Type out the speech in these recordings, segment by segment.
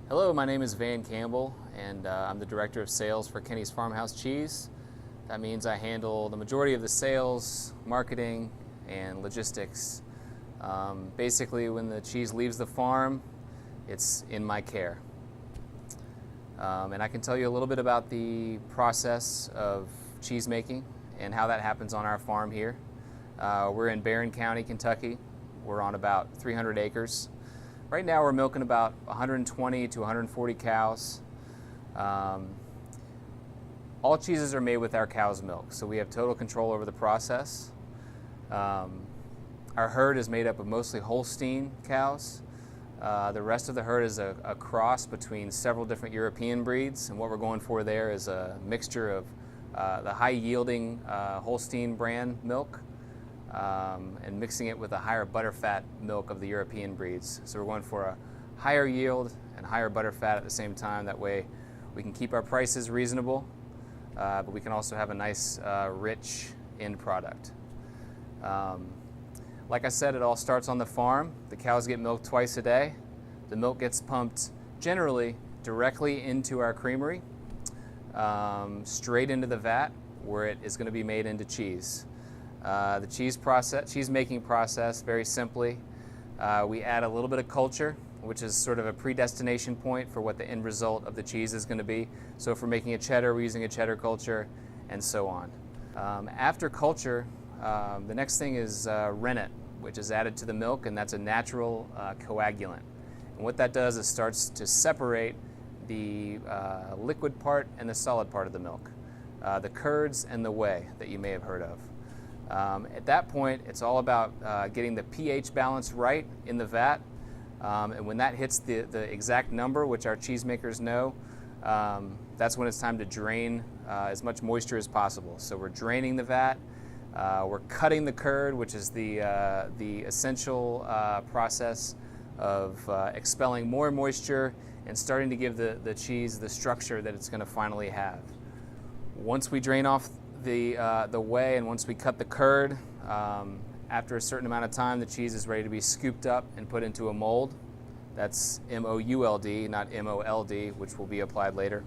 Hello, my name is Van Campbell, and I'm the Director of Sales for Kenny's Farmhouse Cheese. That means I handle the majority of the sales, marketing, and logistics. Basically, when the cheese leaves the farm, it's in my care. And I can tell you a little bit about the process of cheese making and how that happens on our farm here. We're in Barron County, Kentucky. We're on about 300 acres. Right now we're milking about 120 to 140 cows. All cheeses are made with our cow's milk, so we have total control over the process. Our herd is made up of mostly Holstein cows. The rest of the herd is a cross between several different European breeds, and what we're going for there is a mixture of the high-yielding Holstein brand milk and mixing it with a higher butterfat milk of the European breeds. So we're going for a higher yield and higher butterfat at the same time. That way we can keep our prices reasonable, but we can also have a nice rich end product. Like I said, it all starts on the farm. The cows get milked twice a day. The milk gets pumped generally directly into our creamery, straight into the vat where it is going to be made into cheese. The cheese making process, very simply, we add a little bit of culture, which is sort of a predestination point for what the end result of the cheese is going to be. So if we're making a cheddar, we're using a cheddar culture, and so on. After culture, the next thing is rennet, which is added to the milk, and that's a natural coagulant. And what that does is starts to separate the liquid part and the solid part of the milk, the curds and the whey that you may have heard of. At that point, it's all about getting the pH balance right in the vat, and when that hits the exact number, which our cheesemakers know, that's when it's time to drain as much moisture as possible. So we're draining the vat, we're cutting the curd, which is the essential process of expelling more moisture and starting to give the cheese the structure that it's going to finally have. Once we drain off the whey and once we cut the curd, after a certain amount of time, the cheese is ready to be scooped up and put into a mold. That's M-O-U-L-D, not M-O-L-D, which will be applied later.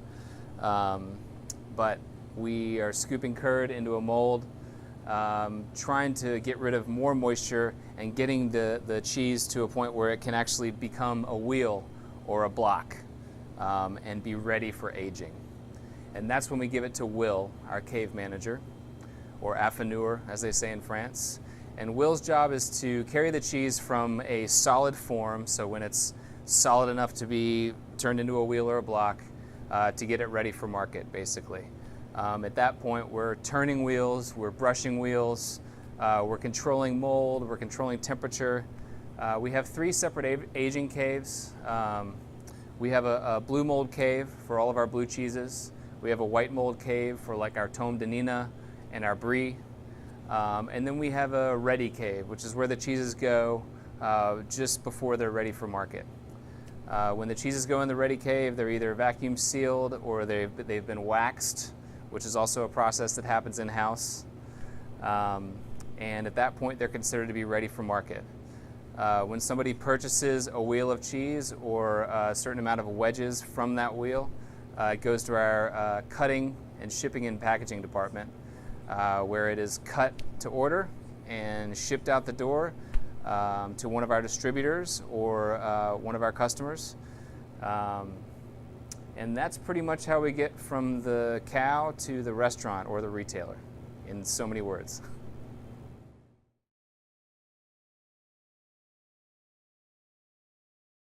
But we are scooping curd into a mold, trying to get rid of more moisture and getting the cheese to a point where it can actually become a wheel or a block and be ready for aging. And that's when we give it to Will, our cave manager, or affineur, as they say in France. And Will's job is to carry the cheese from a solid form, so when it's solid enough to be turned into a wheel or a block, to get it ready for market, basically. At that point, we're turning wheels, we're brushing wheels, we're controlling mold, we're controlling temperature. We have 3 separate aging caves. We have a blue mold cave for all of our blue cheeses. We have a white mold cave for like our Tome de Nina and our Brie. And then we have a ready cave, which is where the cheeses go just before they're ready for market. When the cheeses go in the ready cave, they're either vacuum sealed or they've been waxed, which is also a process that happens in-house. And at that point, they're considered to be ready for market. When somebody purchases a wheel of cheese or a certain amount of wedges from that wheel, it goes to our cutting and shipping and packaging department, where it is cut to order and shipped out the door to one of our distributors or one of our customers. And that's pretty much how we get from the cow to the restaurant or the retailer, in so many words.